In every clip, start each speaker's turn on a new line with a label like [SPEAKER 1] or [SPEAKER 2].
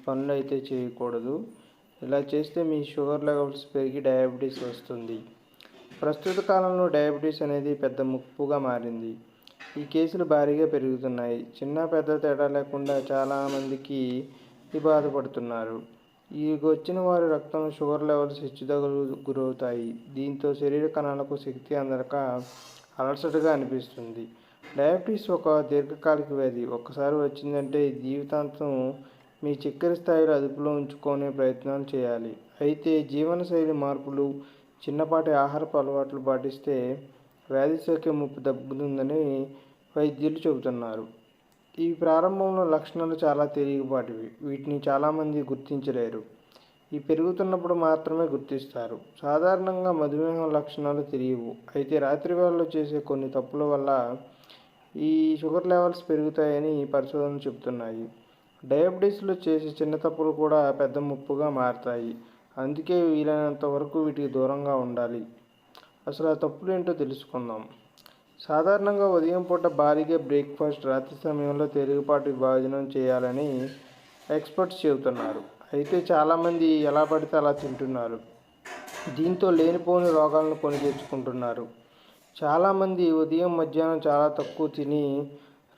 [SPEAKER 1] పనులు అయితే చేయకూడదు. ఇలా చేస్తే మీ షుగర్ లెవెల్స్ పెరిగి డయాబెటీస్ వస్తుంది. ప్రస్తుత కాలంలో డయాబెటీస్ అనేది పెద్ద ముప్పుగా మారింది. ఈ కేసులు భారీగా పెరుగుతున్నాయి. చిన్న పెద్ద తేడా లేకుండా చాలామందికి బాధపడుతున్నారు. ఈ వచ్చిన వారి రక్తంలో షుగర్ లెవెల్స్ హెచ్చుతగ్గులకు గురవుతాయి. దీంతో శరీర కణాలకు శక్తి అందక అలసటగా అనిపిస్తుంది. డయాబెటీస్ ఒక దీర్ఘకాలిక వ్యాధి. ఒక్కసారి వచ్చిందంటే జీవితాంతం మీ చక్కెర స్థాయిలు అదుపులో ఉంచుకునే ప్రయత్నాలు చేయాలి. అయితే జీవనశైలి మార్పులు, చిన్నపాటి ఆహారపు అలవాట్లు పాటిస్తే వ్యాధి సోకే ముప్పు తగ్గుతుందని వైద్యులు చెబుతున్నారు. ఈ ప్రారంభంలో లక్షణాలు చాలా తేలికపాటివి. వీటిని చాలామంది గుర్తించలేరు. ఈ పెరుగుతున్నప్పుడు మాత్రమే గుర్తిస్తారు. సాధారణంగా మధుమేహం లక్షణాలు తెలియవు. అయితే రాత్రి వేళల్లో చేసే కొన్ని తప్పుల వల్ల ఈ షుగర్ లెవెల్స్ పెరుగుతాయని పరిశోధనలు చెబుతున్నాయి. డయాబెటీస్లో చేసే చిన్న తప్పులు కూడా పెద్ద ముప్పుగా మారతాయి. అందుకే వీలైనంత వరకు వీటికి దూరంగా ఉండాలి. అసలు ఆ తప్పులు ఏంటో తెలుసుకుందాం. సాధారణంగా ఉదయం పూట భారీగా బ్రేక్ఫాస్ట్, రాత్రి సమయంలో తేలికపాటి భోజనం చేయాలని ఎక్స్పర్ట్స్ చెబుతున్నారు. అయితే చాలామంది ఎలా పడితే అలా తింటున్నారు. దీంతో లేనిపోని రోగాలను కొని తెచ్చుకుంటున్నారు. చాలామంది ఉదయం, మధ్యాహ్నం చాలా తక్కువ తిని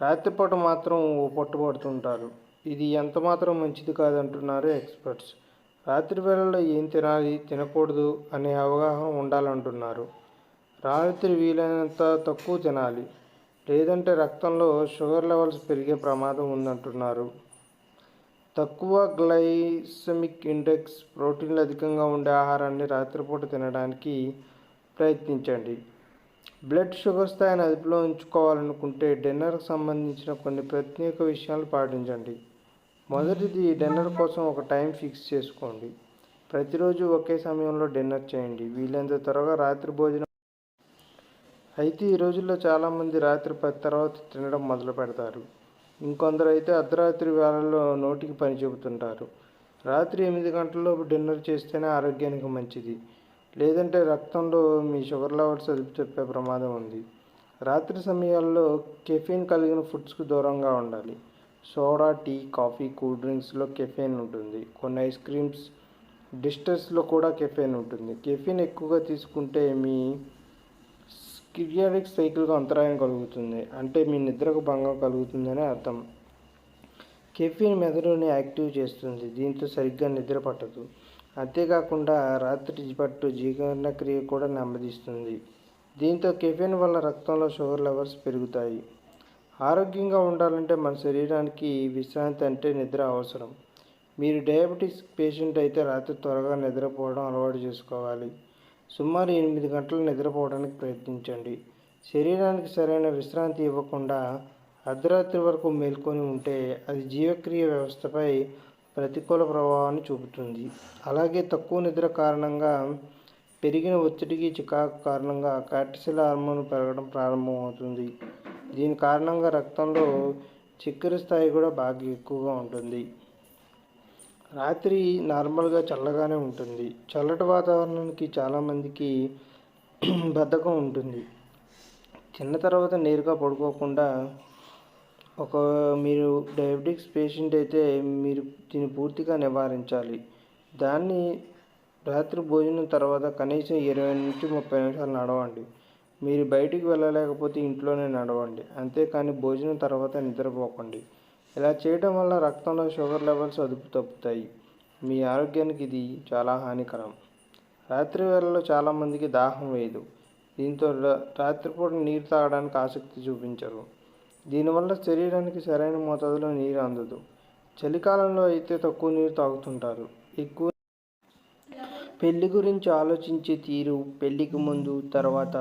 [SPEAKER 1] రాత్రిపూట మాత్రం పట్టుబడుతుంటారు. ఇది ఎంతమాత్రం మంచిది కాదంటున్నారు ఎక్స్పర్ట్స్. రాత్రి వేళల్లో ఏం తినాలి, తినకూడదు అనే అవగాహన ఉండాలంటున్నారు. రాత్రి వీలైనంత తక్కువ తినాలి, లేదంటే రక్తంలో షుగర్ లెవెల్స్ పెరిగే ప్రమాదం ఉందంటున్నారు. తక్కువ గ్లైసెమిక్ ఇండెక్స్, ప్రోటీన్లు అధికంగా ఉండే ఆహారాన్ని రాత్రిపూట తినడానికి ప్రయత్నించండి. బ్లడ్ షుగర్ స్థాయిని అదుపులో ఉంచుకోవాలనుకుంటే డిన్నర్కి సంబంధించిన కొన్ని ప్రత్యేక విషయాలు పాటించండి. మొదటిది, డిన్నర్ కోసం ఒక టైం ఫిక్స్ చేసుకోండి. ప్రతిరోజు ఒకే సమయంలో డిన్నర్ చేయండి. వీలైనంత త్వరగా రాత్రి భోజనం. అయితే ఈ రోజుల్లో చాలామంది రాత్రి 10 తర్వాత తినడం మొదలు పెడతారు. ఇంకొందరు అయితే అర్ధరాత్రి వేళల్లో నోటికి పని చెబుతుంటారు. రాత్రి 8 గంటలలోపు డిన్నర్ చేస్తేనే ఆరోగ్యానికి మంచిది. లేదంటే రక్తంలో మీ షుగర్ లెవెల్స్ అదుపు తప్పే ప్రమాదం ఉంది. రాత్రి సమయాల్లో కెఫీన్ కలిగిన ఫుడ్స్కు దూరంగా ఉండాలి. సోడా, టీ, కాఫీ, కూల్ డ్రింక్స్లో కెఫెన్ ఉంటుంది. కొన్ని ఐస్ క్రీమ్స్, డిస్టర్స్లో కూడా కెఫెన్ ఉంటుంది. కెఫీన్ ఎక్కువగా తీసుకుంటే మీ స్కిర్యాటిక్ సైకిల్కు అంతరాయం కలుగుతుంది. అంటే మీ నిద్రకు భంగం కలుగుతుందని అర్థం. కెఫీన్ మెదడుని యాక్టివ్ చేస్తుంది. దీంతో సరిగ్గా నిద్ర పట్టదు. అంతేకాకుండా రాత్రి పట్టు జీర్ణక్రియ కూడా నెమ్మదిస్తుంది. దీంతో కెఫీన్ వల్ల రక్తంలో షుగర్ లెవెల్స్ పెరుగుతాయి. ఆరోగ్యంగా ఉండాలంటే మన శరీరానికి విశ్రాంతి అంటే నిద్ర అవసరం. మీరు డయాబెటీస్ పేషెంట్ అయితే రాత్రి త్వరగా నిద్రపోవడం అలవాటు చేసుకోవాలి. సుమారు 8 గంటలు నిద్రపోవడానికి ప్రయత్నించండి. శరీరానికి సరైన విశ్రాంతి ఇవ్వకుండా అర్ధరాత్రి వరకు మేల్కొని ఉంటే అది జీవక్రియ వ్యవస్థపై ప్రతికూల ప్రభావాన్ని చూపుతుంది. అలాగే తక్కువ నిద్ర కారణంగా పెరిగిన ఒత్తిడికి, చికాకు కారణంగా కార్టిసోల్ హార్మోన్ పెరగడం ప్రారంభమవుతుంది. దీని కారణంగా రక్తంలో చక్కెర స్థాయి కూడా బాగా ఎక్కువగా ఉంటుంది. రాత్రి నార్మల్గా చల్లగానే ఉంటుంది. చల్లటి వాతావరణానికి చాలామందికి బద్ధకం ఉంటుంది. తిన్న తర్వాత నేరుగా పడుకోకుండా మీరు డయాబెటిక్స్ పేషెంట్ అయితే మీరు దీన్ని పూర్తిగా నివారించాలి. దాన్ని రాత్రి భోజనం తర్వాత కనీసం 20 నుంచి 30 నిమిషాలు నడవండి. మీరు బయటికి వెళ్ళలేకపోతే ఇంట్లోనే నడవండి. అంతేకాని భోజనం తర్వాత నిద్రపోకండి. ఇలా చేయడం వల్ల రక్తంలో షుగర్ లెవెల్స్ అదుపు తప్పుతాయి. మీ ఆరోగ్యానికి ఇది చాలా హానికరం. రాత్రి వేళల్లో చాలామందికి దాహం వేయదు. దీంతో రాత్రిపూట నీరు తాగడానికి ఆసక్తి చూపించరు. దీనివల్ల శరీరానికి సరైన మోతాదులో నీరు అందదు. చలికాలంలో అయితే తక్కువ నీరు తాగుతుంటారు. ఎక్కువ పెళ్లి గురించి ఆలోచించే తీరు పెళ్లికి ముందు, తర్వాత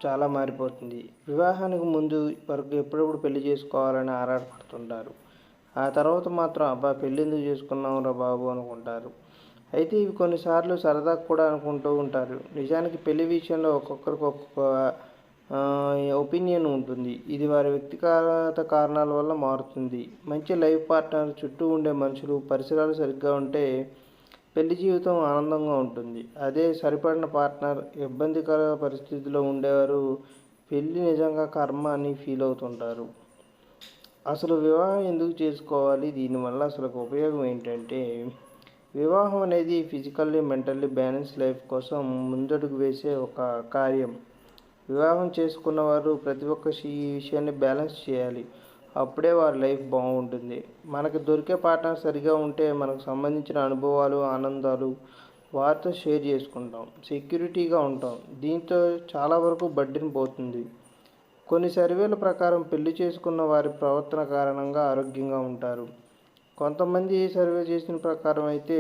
[SPEAKER 1] చాలా మారిపోతుంది. వివాహానికి ముందు వరకు ఎప్పుడెప్పుడు పెళ్లి చేసుకోవాలని ఆరాటపడుతుంటారు. ఆ తర్వాత మాత్రం అబ్బా పెళ్ళి ఎందుకు చేసుకున్నాంరా బాబు అనుకుంటారు. అయితే ఇవి కొన్నిసార్లు సరదాగా కూడా అనుకుంటూ ఉంటారు. నిజానికి పెళ్లి విషయంలో ఒక్కొక్కరికి ఒక్కొక్క ఒపీనియన్ ఉంటుంది. ఇది వారి వ్యక్తిగత కారణాల వల్ల మారుతుంది. మంచి లైఫ్ పార్ట్నర్, చుట్టూ ఉండే మనుషులు, పరిసరాలు సరిగ్గా ఉంటే పెళ్లి జీవితం ఆనందంగా ఉంటుంది. అదే సరిపడిన పార్ట్నర్, ఇబ్బందికర పరిస్థితిలో ఉండేవారు పెళ్ళి నిజంగా కర్మ అని ఫీల్ అవుతుంటారు. అసలు వివాహం ఎందుకు చేసుకోవాలి? దీనివల్ల అసలు ఉపయోగం ఏంటంటే, వివాహం అనేది ఫిజికల్లీ, మెంటల్లీ బ్యాలెన్స్ లైఫ్ కోసం ముందడుగు వేసే ఒక కార్యం. వివాహం చేసుకున్న వారు ప్రతి ఒక్క ఈ విషయాన్ని బ్యాలెన్స్ చేయాలి. అప్పుడే వారి లైఫ్ బాగుంటుంది. మనకు దొరికే పార్ట్నర్ సరిగా ఉంటే మనకు సంబంధించిన అనుభవాలు, ఆనందాలు వారితో షేర్ చేసుకుంటాం. సెక్యూరిటీగా ఉంటాం. దీంతో చాలా వరకు బర్డెన్ పోతుంది. కొన్ని సర్వేల ప్రకారం పెళ్లి చేసుకున్న వారి ప్రవర్తన కారణంగా ఆరోగ్యంగా ఉంటారు. కొంతమంది సర్వే చేసిన ప్రకారం అయితే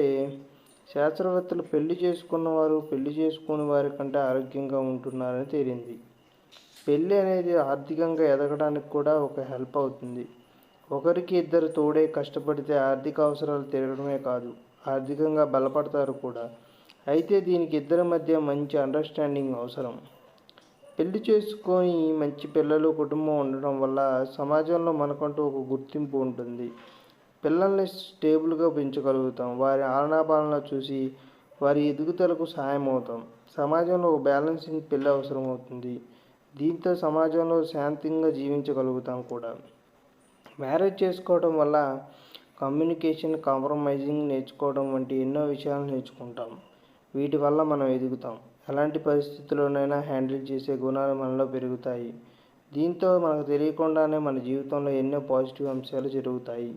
[SPEAKER 1] శాస్త్రవేత్తలు పెళ్లి చేసుకున్న వారు పెళ్లి చేసుకోని వారి కంటే ఆరోగ్యంగా ఉంటున్నారని తేలింది. పెళ్ళి అనేది ఆర్థికంగా ఎదగడానికి కూడా ఒక హెల్ప్ అవుతుంది. ఒకరికి ఇద్దరు తోడై కష్టపడితే ఆర్థిక అవసరాలు తీరడమే కాదు, ఆర్థికంగా బలపడతారు కూడా. అయితే దీనికి ఇద్దరి మధ్య మంచి అండర్స్టాండింగ్ అవసరం. పెళ్లి చేసుకొని మంచి పిల్లలు, కుటుంబం ఉండడం వల్ల సమాజంలో మనకంటూ ఒక గుర్తింపు ఉంటుంది. పిల్లల్ని స్టేబుల్గా పెంచగలుగుతాం. వారి ఆలనాపాలన చూసి వారి ఎదుగుదలకు సాయం అవుతాం. సమాజంలో ఒక బ్యాలెన్సింగ్ పెళ్ళి అవసరం అవుతుంది. దీంతో సమాజంలో శాంతంగా జీవించగలుగుతాం కూడా. మ్యారేజ్ చేసుకోవడం వల్ల కమ్యూనికేషన్, కాంప్రమైజింగ్ నేర్చుకోవడం వంటి ఎన్నో విషయాలు నేర్చుకుంటాం. వీటి వల్ల మనం ఎదుగుతాం. ఎలాంటి పరిస్థితుల్లోనైనా హ్యాండిల్ చేసే గుణాలు మనలో పెరుగుతాయి. దీంతో మనకు తెలియకుండానే మన జీవితంలో ఎన్నో పాజిటివ్ అంశాలు జరుగుతాయి.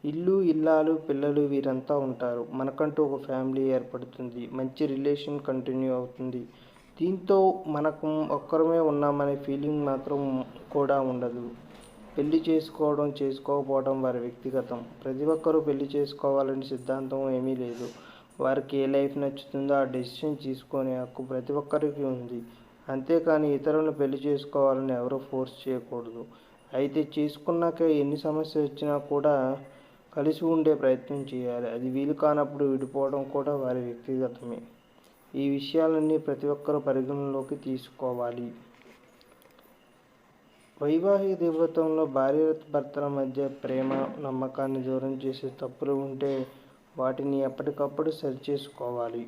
[SPEAKER 1] ఇల్లు, ఇల్లాలు, పిల్లలు వీరంతా ఉంటారు. మనకంటూ ఒక ఫ్యామిలీ ఏర్పడుతుంది. మంచి రిలేషన్ కంటిన్యూ అవుతుంది. దీంతో మనకు ఒక్కరమే ఉన్నామనే ఫీలింగ్ మాత్రం కూడా ఉండదు. పెళ్లి చేసుకోవడం, చేసుకోకపోవడం వారి వ్యక్తిగతం. ప్రతి ఒక్కరూ పెళ్లి చేసుకోవాలని సిద్ధాంతం ఏమీ లేదు. వారికి ఏ లైఫ్ నచ్చుతుందో ఆ డెసిషన్ తీసుకునే హక్కు ప్రతి ఒక్కరికి ఉంది. అంతేకాని ఇతరులను పెళ్లి చేసుకోవాలని ఎవరూ ఫోర్స్ చేయకూడదు. అయితే చేసుకున్నాక ఎన్ని సమస్యలు వచ్చినా కూడా కలిసి ఉండే ప్రయత్నం చేయాలి. అది వీలు కానప్పుడు విడిపోవడం కూడా వారి వ్యక్తిగతమే. ఈ విషయాలన్నీ ప్రతి ఒక్కరూ పరిగణనలోకి తీసుకోవాలి. వైవాహిక జీవితంలో భార్యాభర్తల మధ్య ప్రేమ, నమ్మకాన్ని దూరం చేసే తప్పులు ఉంటే వాటిని ఎప్పటికప్పుడు సరిచేసుకోవాలి.